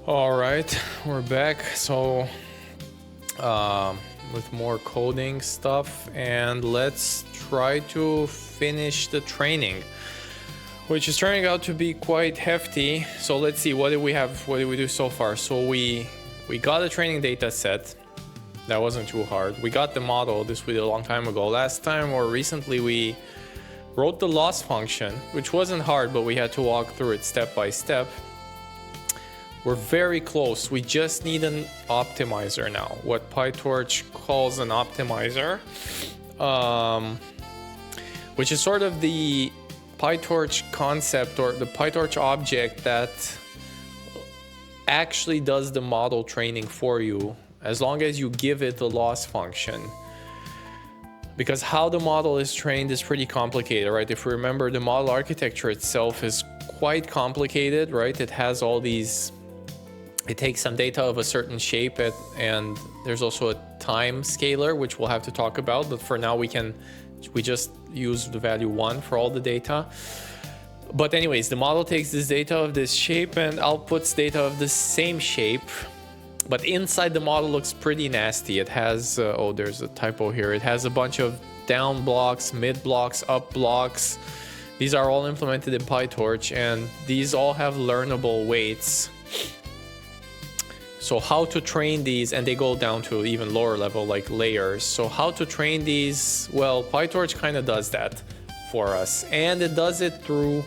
All right, we're back. So with more coding stuff, and let's try to finish the training, which is turning out to be quite hefty. So let's see, what did we have? What did we do so far? So we got a training data set. That wasn't too hard. We got the model. This we did a long time ago. Last time or recently we wrote the loss function, which wasn't hard, but we had to walk through it step by step. We're very close. We just need an optimizer now, what PyTorch calls an optimizer, which is sort of the PyTorch concept or the PyTorch object that actually does the model training for you, as long as you give it the loss function. Because how the model is trained is pretty complicated, right? If we remember, the model architecture itself is quite complicated, right? It has all these, it takes some data of a certain shape and there's also a time scaler, which we'll have to talk about. But for now, we just use the value 1 for all the data. But anyways, the model takes this data of this shape and outputs data of the same shape. But inside the model looks pretty nasty. It has, oh, there's a typo here. It has a bunch of down blocks, mid blocks, up blocks. These are all implemented in PyTorch, and these all have learnable weights. So how to train these, and they go down to even lower level, like layers. So how to train these? Well, PyTorch kind of does that for us, and it does it through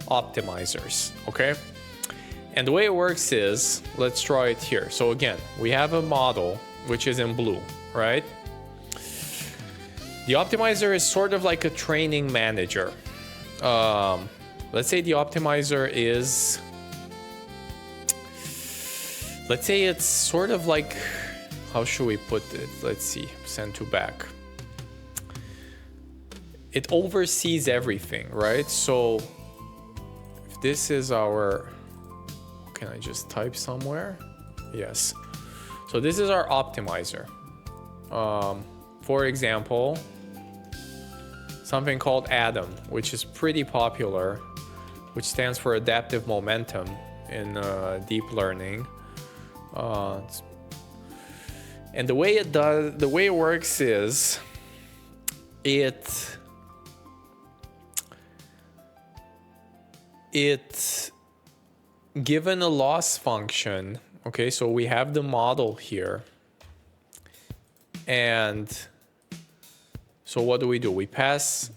optimizers, okay? And the way it works is, let's draw it here. So again, we have a model, which is in blue, right? The optimizer is sort of like a training manager. Let's say the optimizer is, let's say it's sort of like, how should we put it? Let's see, send to back. It oversees everything, right? So if this is our, can I just type somewhere? Yes. So this is our optimizer. For example, something called ADAM, which is pretty popular, which stands for adaptive momentum in deep learning. And the way it works is it given a loss function. Okay, so we have the model here, and so what do? We pass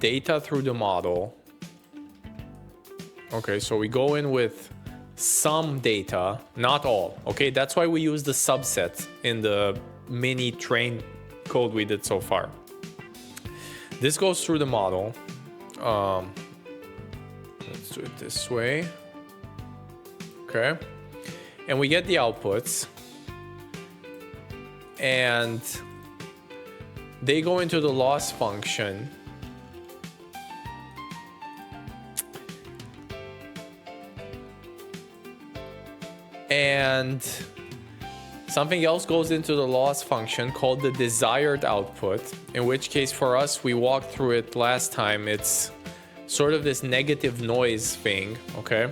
data through the model. Okay, so we go in with some data, not all. Okay, that's why we use the subset in the mini train code we did so far. This goes through the model. Let's do it this way. Okay, and we get the outputs, and they go into the loss function. And something else goes into the loss function called the desired output, in which case for us, we walked through it last time. It's sort of this negative noise thing, okay?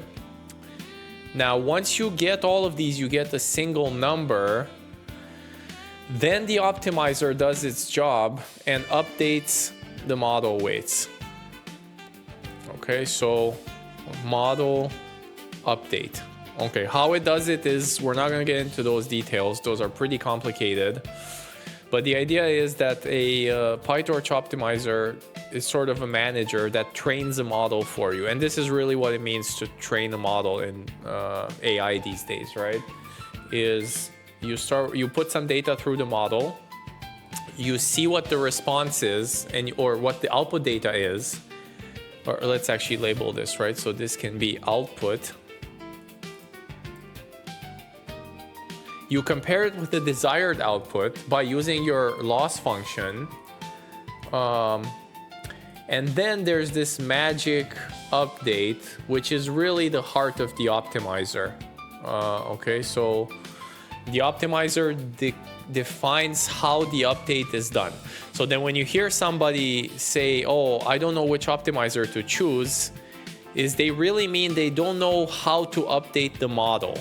Now, once you get all of these, you get a single number. Then the optimizer does its job and updates the model weights. Okay, so model update. Okay, how it does it is, we're not going to get into those details. Those are pretty complicated. But the idea is that a PyTorch optimizer is sort of a manager that trains a model for you. And this is really what it means to train a model in AI these days, right? Is you put some data through the model, you see what the response is, or what the output data is. Or let's actually label this, right? So this can be output. You compare it with the desired output by using your loss function. And then there's this magic update, which is really the heart of the optimizer. Okay, so the optimizer defines how the update is done. So then when you hear somebody say, oh, I don't know which optimizer to choose, is they really mean they don't know how to update the model.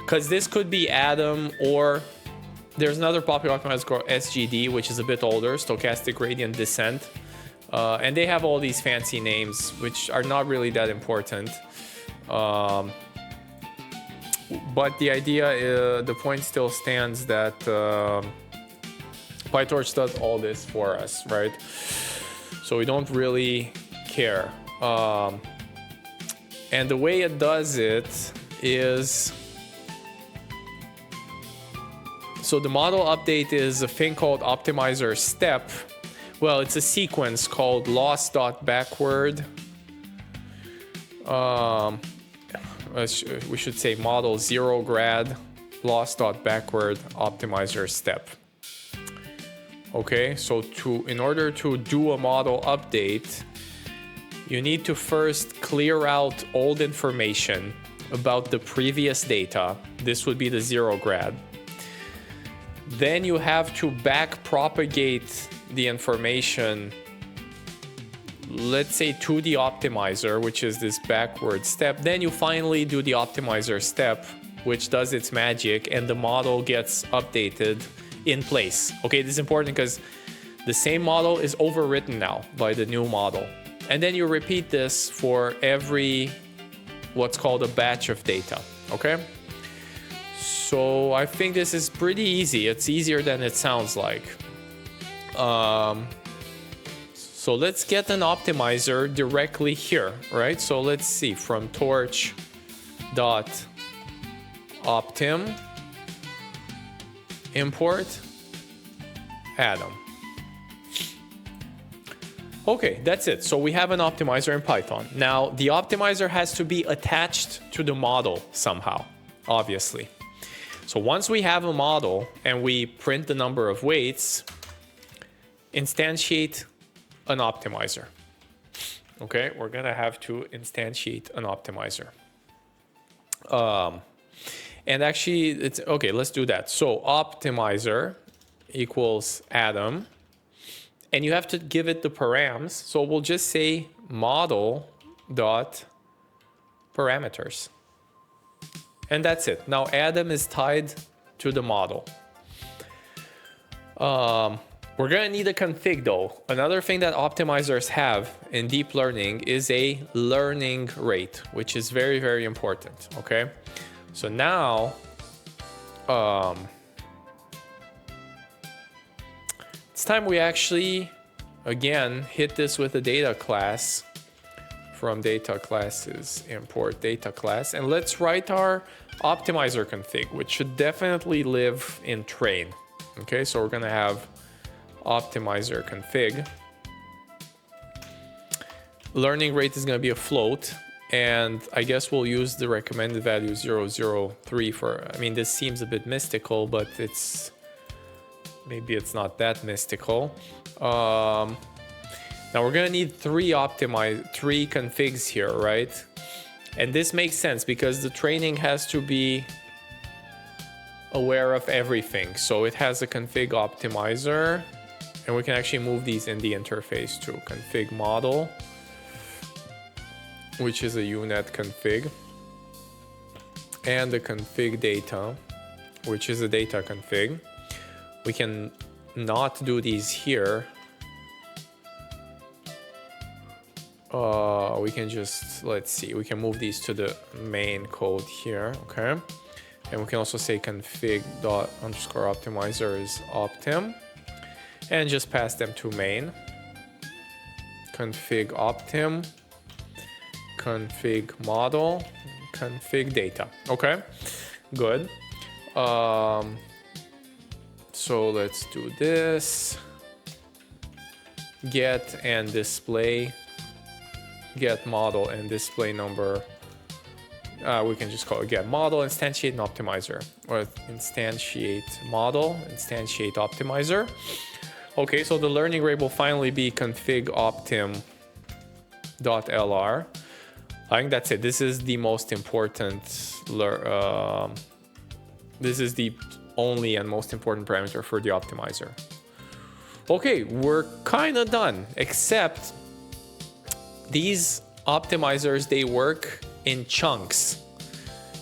Because this could be Atom, or there's another popular optimizer called SGD, which is a bit older, stochastic gradient descent. And they have all these fancy names, which are not really that important. But the idea, the point still stands that PyTorch does all this for us, right? So we don't really care. And the way it does it is, so the model update is a thing called optimizer step. Well, it's a sequence called loss.backward. We should say model 0 grad loss.backward optimizer step. Okay, so in order to do a model update, you need to first clear out old information about the previous data. This would be the 0 grad. Then you have to back propagate the information, let's say, to the optimizer, which is this backward step. Then you finally do the optimizer step, which does its magic, and the model gets updated in place. Okay, this is important because the same model is overwritten now by the new model. And then you repeat this for every what's called a batch of data. Okay, so I think this is pretty easy. It's easier than it sounds like. So let's get an optimizer directly here, right? So let's see, from torch.optim import Atom. Okay, that's it. So we have an optimizer in Python. Now, the optimizer has to be attached to the model somehow, obviously. So once we have a model and we print the number of weights, instantiate an optimizer. Okay, we're gonna have to instantiate an optimizer. And actually, it's okay, let's do that. So optimizer equals Atom, and you have to give it the params. So we'll just say model dot parameters. And that's it. Now Atom is tied to the model. We're gonna need a config though. Another thing that optimizers have in deep learning is a learning rate, which is very, very important, okay? So now, it's time we actually, again, hit this with a data class. From data classes, import data class, and let's write our optimizer config, which should definitely live in train. Okay, so we're gonna have optimizer config. Learning rate is gonna be a float, and I guess we'll use the recommended value 003 for, I mean, this seems a bit mystical, but it's, maybe it's not that mystical. Now we're gonna need three configs here, right? And this makes sense because the training has to be aware of everything. So it has a config optimizer, and we can actually move these in the interface to config model, which is a UNet config, and the config data, which is a data config. We can not do these here. We can just, let's see, we can move these to the main code here, okay? And we can also say config._optimizer is optim, and just pass them to main. Config optim, config model, config data. Okay, good. So let's do this. Get and display. Get model and display number. We can just call it get model, instantiate an optimizer, or instantiate model, instantiate optimizer. Okay, so the learning rate will finally be config optim.lr. I think that's it. This is the most important. This is the only and most important parameter for the optimizer. Okay, we're kind of done, except these optimizers, they work in chunks.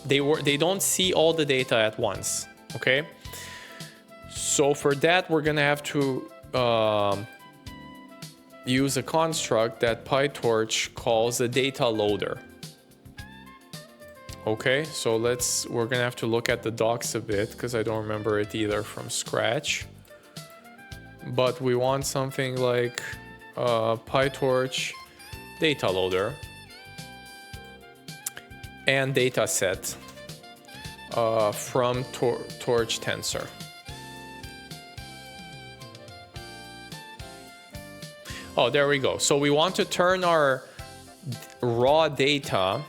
They don't see all the data at once, okay? So for that, we're gonna have to use a construct that PyTorch calls a data loader. Okay, so we're gonna have to look at the docs a bit because I don't remember it either from scratch. But we want something like PyTorch data loader and dataset from Torch tensor. Oh, there we go. So we want to turn our raw data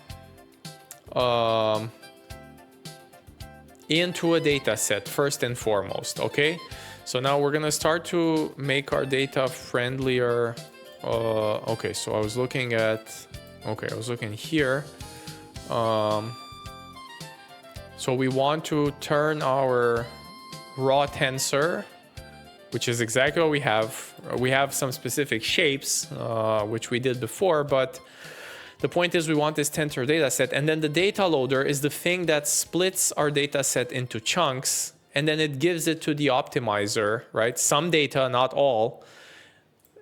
into a data set first and foremost, okay? So now we're gonna start to make our data friendlier. Okay, so I was looking here. So we want to turn our raw tensor, which is exactly what we have. We have some specific shapes, which we did before, but the point is we want this tensor data set, and then the data loader is the thing that splits our data set into chunks, and then it gives it to the optimizer, right? Some data, not all.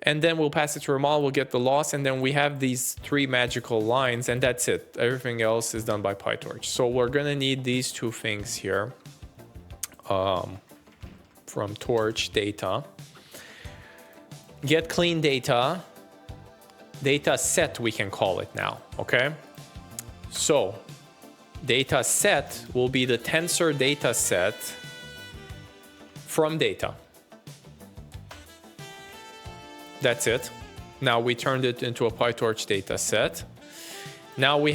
And then we'll pass it to our model, we'll get the loss, and then we have these 3 magical lines, and that's it. Everything else is done by PyTorch. So we're gonna need these 2 things here from Torch data. Get clean data, data set we can call it now, okay? So data set will be the tensor data set from data. That's it. Now we turned it into a PyTorch data set. Now we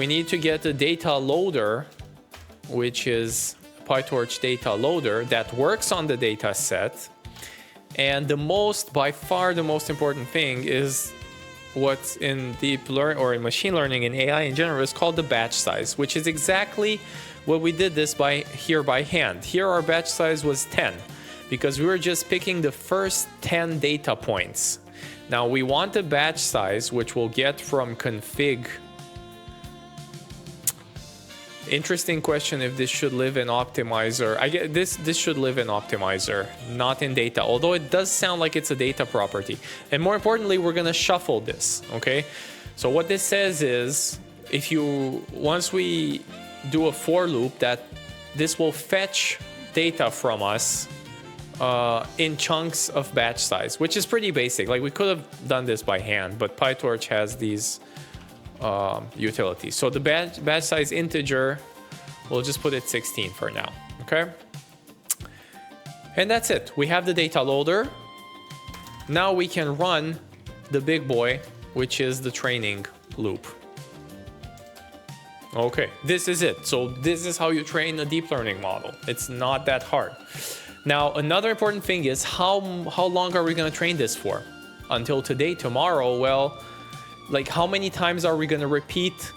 need to get a data loader, which is PyTorch data loader that works on the data set. And by far the most important thing is what's in deep learning or in machine learning and AI in general is called the batch size, which is exactly what we did this by hand. Here our batch size was 10. Because we were just picking the first 10 data points. Now we want the batch size, which we'll get from config. Interesting question if this should live in optimizer. I get this should live in optimizer, not in data, although it does sound like it's a data property. And more importantly, we're gonna shuffle this, okay? So what this says is, once we do a for loop, that this will fetch data from us in chunks of batch size, which is pretty basic. Like we could have done this by hand, but PyTorch has these utilities. So the batch size integer, we'll just put it 16 for now, okay? And that's it. We have the data loader. Now we can run the big boy, which is the training loop. Okay, this is it. So this is how you train a deep learning model. It's not that hard. Now, another important thing is how long are we going to train this for? Until today, tomorrow? Well, like how many times are we going to repeat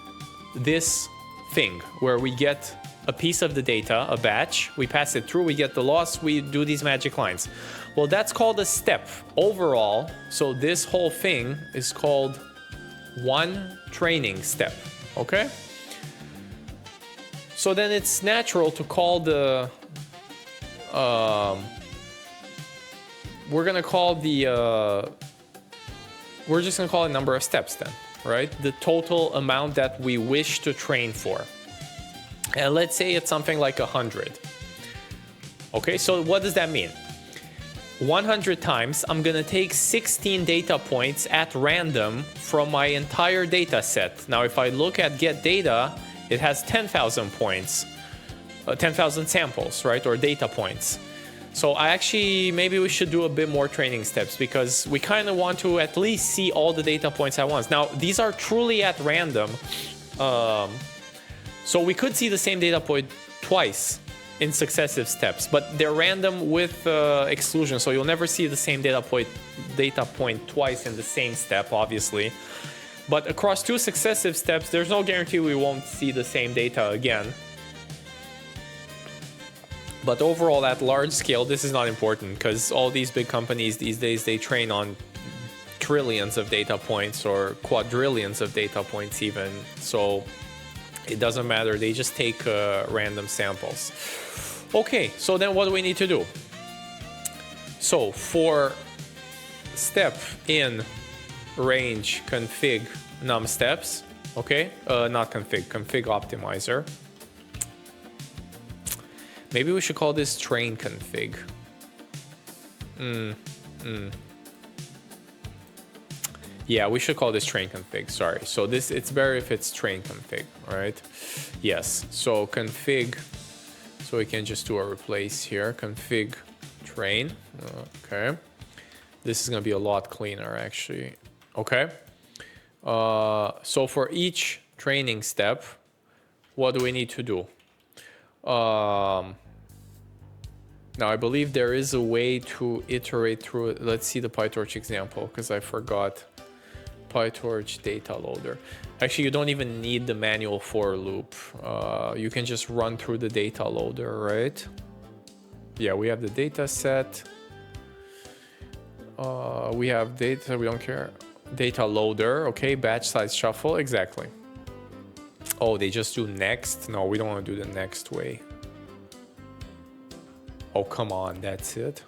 this thing where we get a piece of the data, a batch, we pass it through, we get the loss, we do these magic lines. Well, that's called a step overall. So this whole thing is called one training step, okay? So then it's natural to call we're just gonna call it number of steps then, right? The total amount that we wish to train for. And let's say it's something like 100. Okay, so what does that mean? 100 times, I'm gonna take 16 data points at random from my entire data set. Now, if I look at get data, it has 10,000 points. 10,000 samples, right? Or data points. So maybe we should do a bit more training steps because we kind of want to at least see all the data points at once. Now, these are truly at random. So we could see the same data point twice in successive steps, but they're random with exclusion. So you'll never see the same data point twice in the same step, obviously. But across 2 successive steps, there's no guarantee we won't see the same data again. But overall, at large scale, this is not important because all these big companies these days, they train on trillions of data points or quadrillions of data points even. So it doesn't matter. They just take random samples. Okay, so then what do we need to do? So for step in range config num steps, okay, not config optimizer. Maybe we should call this train config. Yeah, we should call this train config, sorry. So this, it's better if it's train config, right? Yes, so config, so we can just do a replace here, config train, okay. This is gonna be a lot cleaner actually, okay. So for each training step, what do we need to do? Now I believe there is a way to iterate through it. Let's see the PyTorch example, because I forgot. PyTorch data loader. Actually, you don't even need the manual for loop. You can just run through the data loader, right? Yeah, we have the data set. We have data, we don't care. Data loader, okay, batch size shuffle, exactly. Oh, they just do next? No, we don't want to do the next way. Oh, come on, that's it.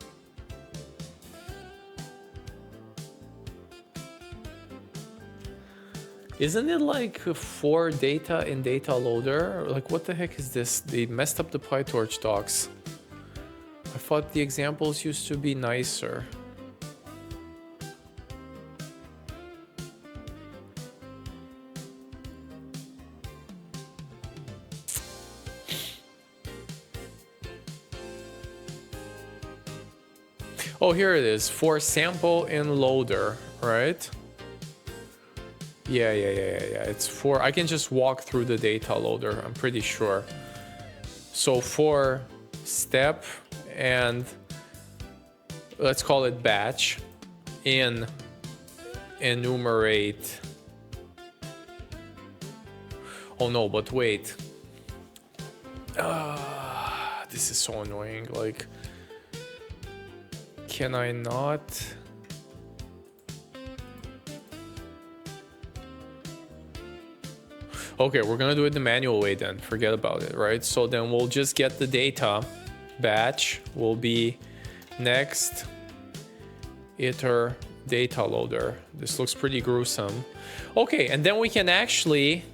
Isn't it like for data in data loader? Like, what the heck is this? They messed up the PyTorch docs. I thought the examples used to be nicer. Oh, here it is. For sample in loader, right? Yeah. It's for, I can just walk through the data loader, I'm pretty sure. So for step and let's call it batch in enumerate. Oh no, but wait. This is so annoying. Like, can I not? Okay, we're gonna do it the manual way then. Forget about it, right? So then we'll just get the data. Batch will be next iter data loader. This looks pretty gruesome. Okay, and then we can actually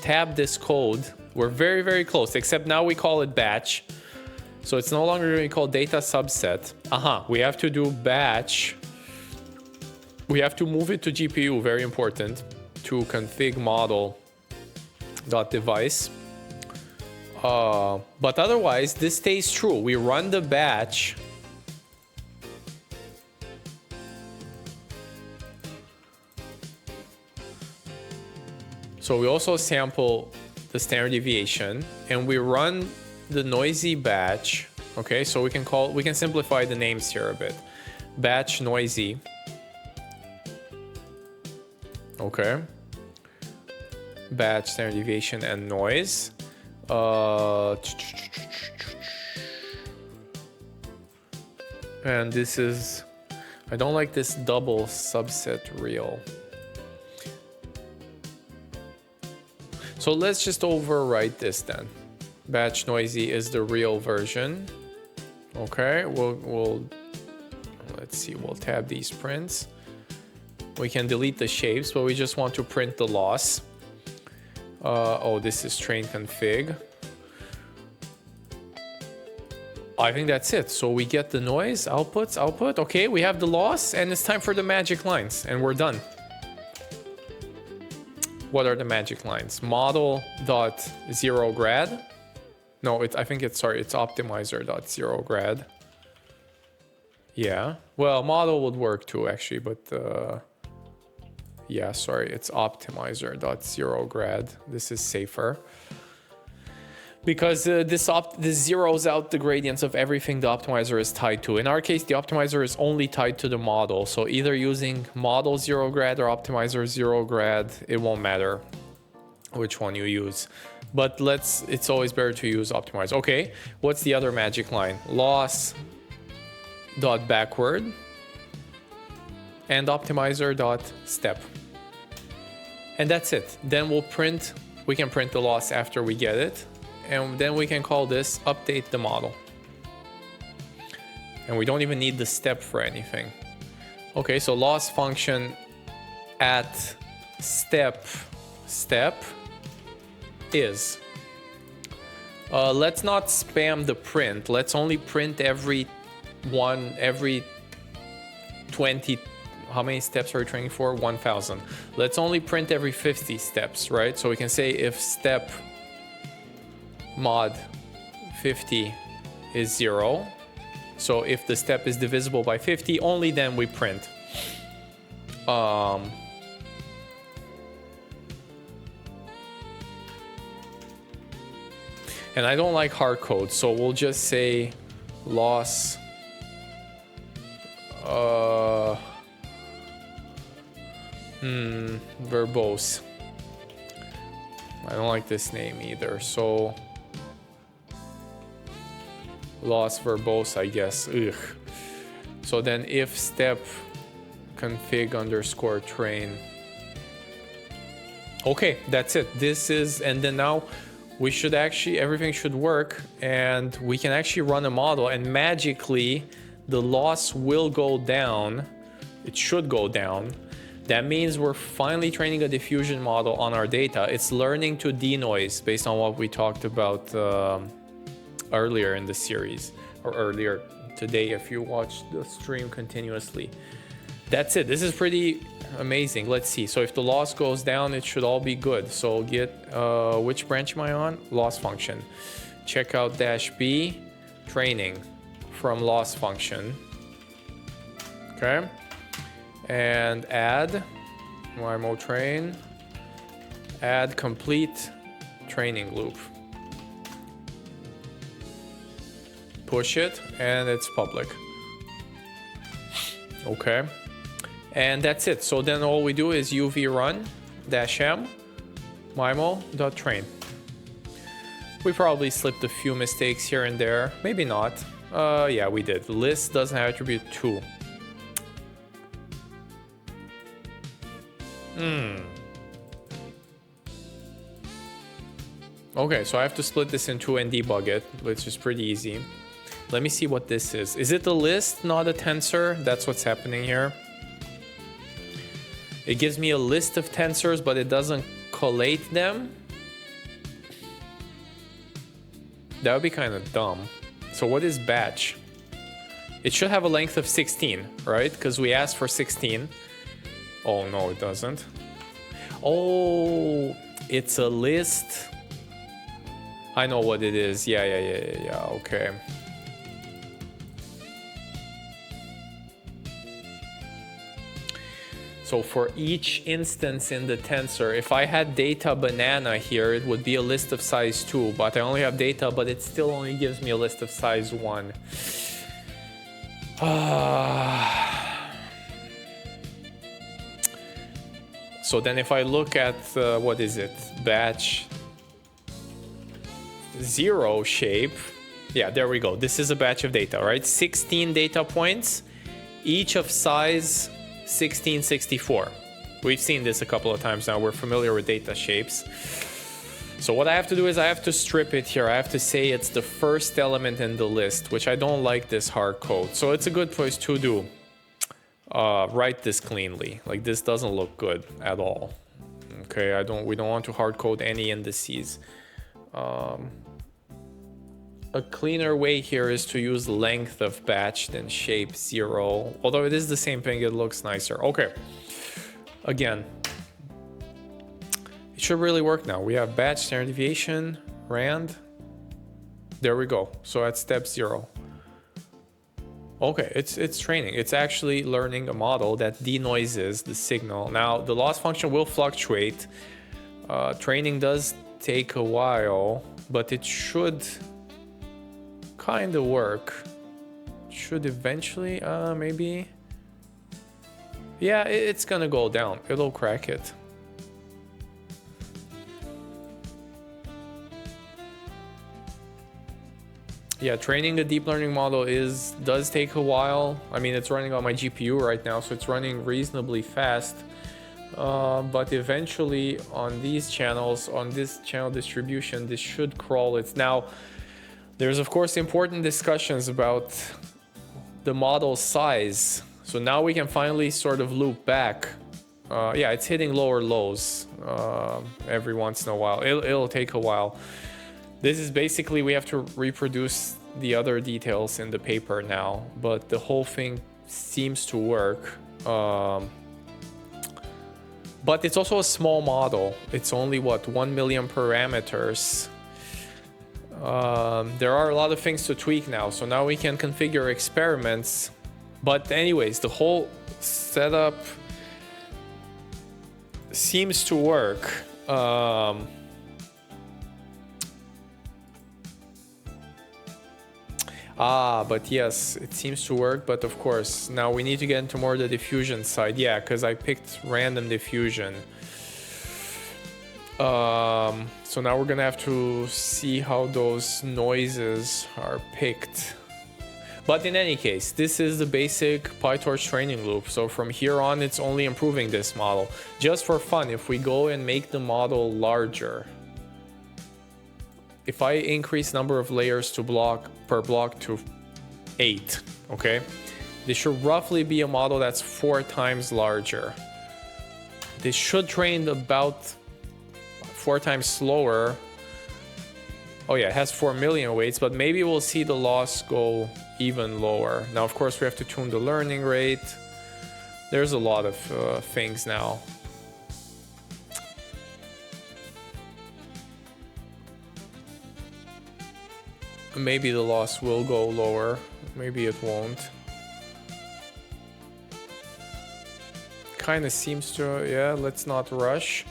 tab this code. We're very, very close, except now we call it batch. So it's no longer going to be called data subset. We have to do batch. We have to move it to GPU, very important, to config model .device. But otherwise, this stays true. We run the batch. So we also sample the standard deviation, and we run the noisy batch. Okay, so we can simplify the names here a bit. Batch noisy. Okay. Batch standard deviation and noise. And this is, I don't like this double subset real. So let's just overwrite this then. Batch noisy is the real version. Okay, we'll let's see, we'll tab these prints. We can delete the shapes, but we just want to print the loss. Oh, this is train config. I think that's it. So we get the noise, output. Okay, we have the loss, and it's time for the magic lines, and we're done. What are the magic lines? Model.0grad. No, I think it's optimizer.0grad. Yeah. Well, model would work too, actually, but yeah, sorry, it's optimizer.0grad. This is safer. Because this zeroes out the gradients of everything the optimizer is tied to. In our case, the optimizer is only tied to the model. So either using model 0grad or optimizer 0grad, it won't matter which one you use. But it's always better to use optimizer. Okay, what's the other magic line? Loss dot backward. and optimizer.step. And that's it. Then we can print the loss after we get it. And then we can call this update the model. And we don't even need the step for anything. Okay, so loss function at step is. Let's not spam the print. Let's only print every 20. How many steps are we training for? 1000. Let's only print every 50 steps, right? So we can say if step mod 50 is 0. So if the step is divisible by 50, only then we print. And I don't like hard code, so we'll just say loss verbose. I don't like this name either, so loss verbose, I guess. Ugh. So then if step config underscore train. Okay, that's it. This is, and then now we should actually, everything should work, and we can actually run a model, and magically the loss will go down. It should go down. That means we're finally training a diffusion model on our data. It's learning to denoise based on what we talked about earlier in the series, or earlier today if you watched the stream continuously. That's it. This is pretty amazing. Let's see. So if the loss goes down, it should all be good. So get, which branch am I on? Loss function. Check out -b training from loss function. Okay. And add MIMO train, add complete training loop. Push it, and it's public. Okay. And that's it. So then all we do is uv run -m MIMO.train. We probably slipped a few mistakes here and there. Maybe not. Yeah, we did. List doesn't have attribute 2. Okay, so I have to split this in two and debug it, which is pretty easy. Let me see what this is. Is it a list, not a tensor? That's what's happening here. It gives me a list of tensors, but it doesn't collate them. That would be kind of dumb. So what is batch? It should have a length of 16, right? Because we asked for 16. Oh, no, it doesn't. Oh, it's a list. I know what it is. Yeah, okay. So for each instance in the tensor, if I had data banana here, it would be a list of size 2, but I only have data, but it still only gives me a list of size 1. So then if I look at, what is it? Batch 0 shape. Yeah, there we go. This is a batch of data, right? 16 data points, each of size 1664. We've seen this a couple of times now. We're familiar with data shapes. So what I have to do is I have to strip it here. I have to say it's the first element in the list, which I don't like this hard code. So it's a good place to do. Write this cleanly. Like, this doesn't look good at all. Okay, we don't want to hard code any indices. A cleaner way here is to use length of batch than shape 0. Although it is the same thing, it looks nicer. Okay. Again, it should really work now. We have batch, standard deviation, rand. There we go. So at step 0. Okay, it's training. It's actually learning a model that denoises the signal. Now, the loss function will fluctuate. Training does take a while, but it should kind of work. Should eventually, maybe. Yeah, it's gonna go down. It'll crack it. Yeah, training a deep learning model does take a while. I mean, it's running on my GPU right now, so it's running reasonably fast. But eventually on these channels, on this channel distribution, this should crawl. It's now, there's of course important discussions about the model size. So now we can finally sort of loop back. Yeah, it's hitting lower lows every once in a while. It'll take a while. This is basically, we have to reproduce the other details in the paper now, but the whole thing seems to work. But it's also a small model. It's only, what, 1 million parameters. There are a lot of things to tweak now, so now we can configure experiments. But anyways, the whole setup seems to work. But yes, it seems to work. But of course, now we need to get into more the diffusion side. Yeah, because I picked random diffusion. So now we're gonna have to see how those noises are picked. But in any case, this is the basic PyTorch training loop. So from here on, it's only improving this model. Just for fun, if we go and make the model larger, if I increase number of layers per block to 8, okay? This should roughly be a model that's 4 times larger. This should train about 4 times slower. Oh yeah, it has 4 million weights, but maybe we'll see the loss go even lower. Now, of course, we have to tune the learning rate. There's a lot of things now. Maybe the loss will go lower. Maybe it won't. Kind of seems to, yeah, let's not rush.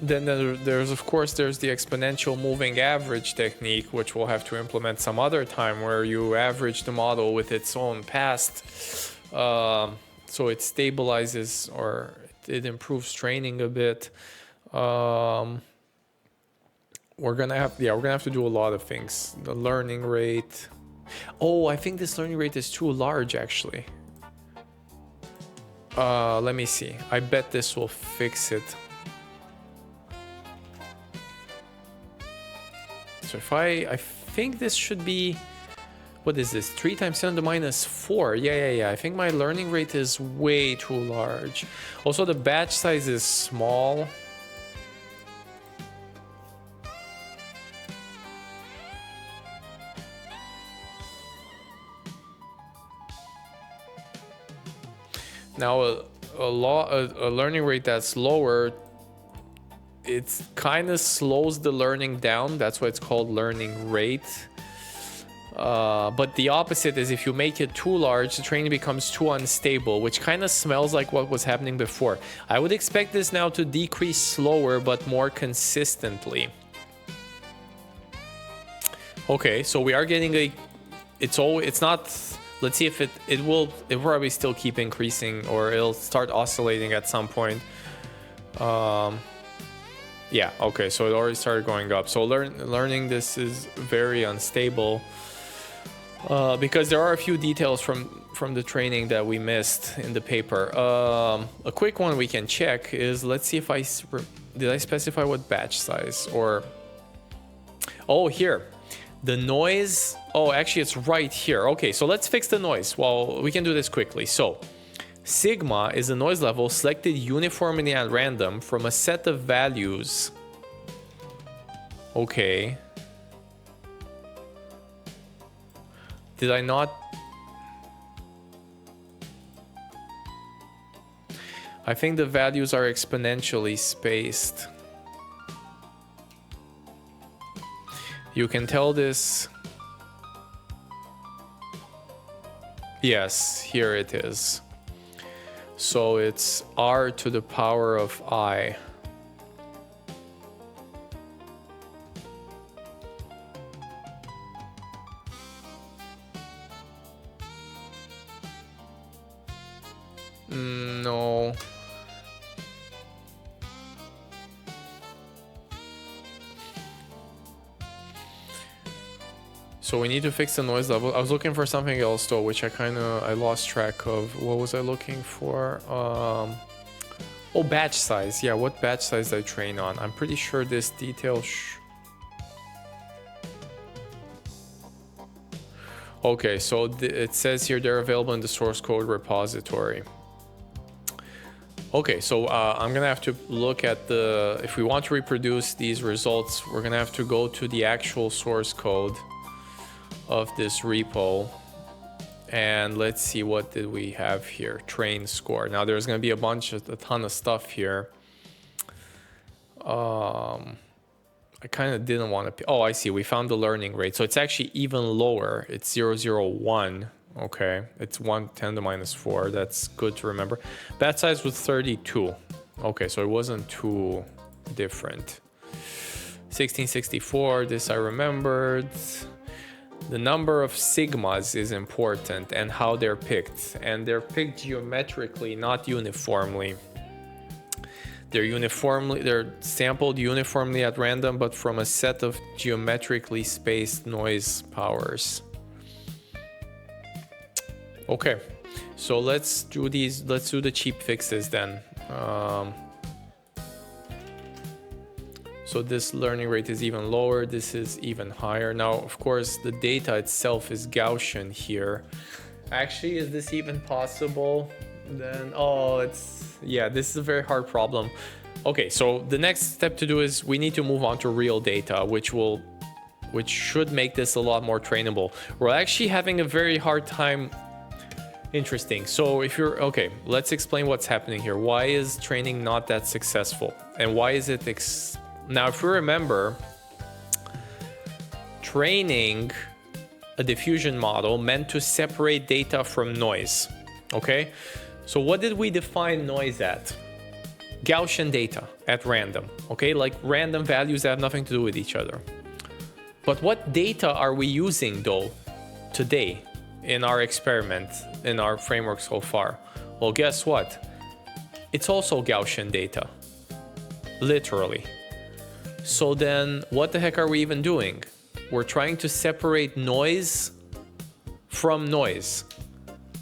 Then there's of course the exponential moving average technique, which we'll have to implement some other time, where you average the model with its own past, so it stabilizes or it improves training a bit. We're gonna have to do a lot of things. The learning rate. Oh, I think this learning rate is too large actually. Let me see. I bet this will fix it. So if I think this should be, what is this? 3 times 10 to the minus 4. Yeah. I think my learning rate is way too large. Also, the batch size is small. Now, a learning rate that's lower, it kind of slows the learning down. That's why it's called learning rate. But the opposite is, if you make it too large, the training becomes too unstable, which kind of smells like what was happening before. I would expect this now to decrease slower but more consistently. Okay, so we are getting it's not. Let's see if it will probably still keep increasing, or it'll start oscillating at some point. Yeah, okay, so it already started going up. So learning this is very unstable, because there are a few details from the training that we missed in the paper. A quick one we can check is, let's see if did I specify what batch size, or... Oh, here. The noise... Oh, actually, it's right here. Okay, so let's fix the noise. Well, we can do this quickly. So, sigma is the noise level selected uniformly at random from a set of values. Okay. Did I not... I think the values are exponentially spaced. You can tell this... Yes, here it is. So it's r to the power of I. No. So we need to fix the noise level. I was looking for something else though, which I lost track of. What was I looking for? Oh, batch size. Yeah, what batch size did I train on? I'm pretty sure this detail. Okay, so it says here they're available in the source code repository. Okay, so I'm gonna have to look at if we want to reproduce these results, we're gonna have to go to the actual source code of this repo. And let's see, what did we have here? Train score. Now there's gonna be a ton of stuff here. I kind of didn't want to. Oh, I see. We found the learning rate. So it's actually even lower. It's 0.001. Okay. It's 110 to minus 4. That's good to remember. Batch size was 32. Okay. So it wasn't too different. 1664. This I remembered. The number of sigmas is important and how they're picked. And they're picked geometrically, not uniformly. They're sampled uniformly at random, but from a set of geometrically spaced noise powers. Okay, so let's do the cheap fixes then. So this learning rate is even lower, this is even higher. Now, of course, the data itself is Gaussian here. Actually, is this even possible? Then, yeah, this is a very hard problem. Okay, so the next step to do is we need to move on to real data, which should make this a lot more trainable. We're actually having a very hard time. Interesting. So okay, let's explain what's happening here. Why is training not that successful? And why is it now, if you remember, training a diffusion model meant to separate data from noise. Okay, so what did we define noise at? Gaussian data at random. Okay, like random values that have nothing to do with each other. But what data are we using though today in our experiment, in our framework so far? Well, guess what? It's also Gaussian data, literally. So then what the heck are we even doing? We're trying to separate noise from noise.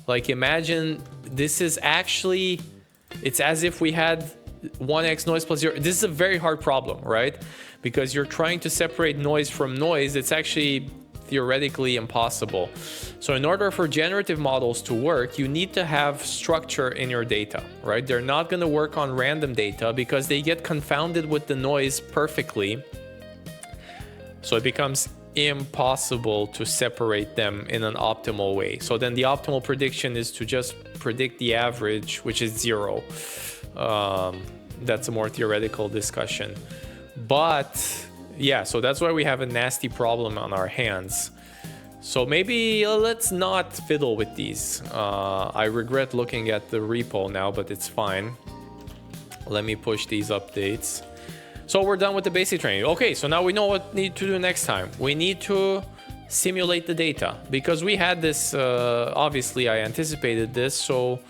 Like, imagine this is actually, it's as if we had 1x noise plus 0. This is a very hard problem, right? Because you're trying to separate noise from noise. It's actually theoretically impossible. So in order for generative models to work, you need to have structure in your data, right? They're not going to work on random data because they get confounded with the noise perfectly. So it becomes impossible to separate them in an optimal way. So then the optimal prediction is to just predict the average, which is 0. That's a more theoretical discussion. But yeah, so that's why we have a nasty problem on our hands. So maybe let's not fiddle with these. I regret looking at the repo now, but it's fine. Let me push these updates. So we're done with the basic training. Okay, so now we know what we need to do next time. We need to simulate the data because we had this, obviously I anticipated this. So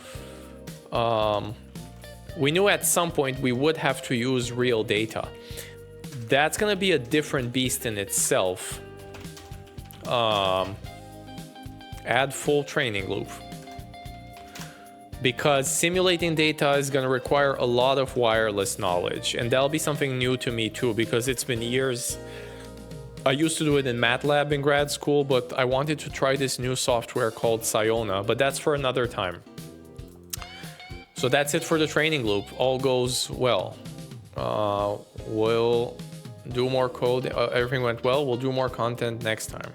we knew at some point we would have to use real data. That's going to be a different beast in itself. Add full training loop. Because simulating data is going to require a lot of wireless knowledge. And that'll be something new to me too, because it's been years. I used to do it in MATLAB in grad school, but I wanted to try this new software called Siona, but that's for another time. So that's it for the training loop. All goes well. We'll do more code. Everything went well. We'll do more content next time.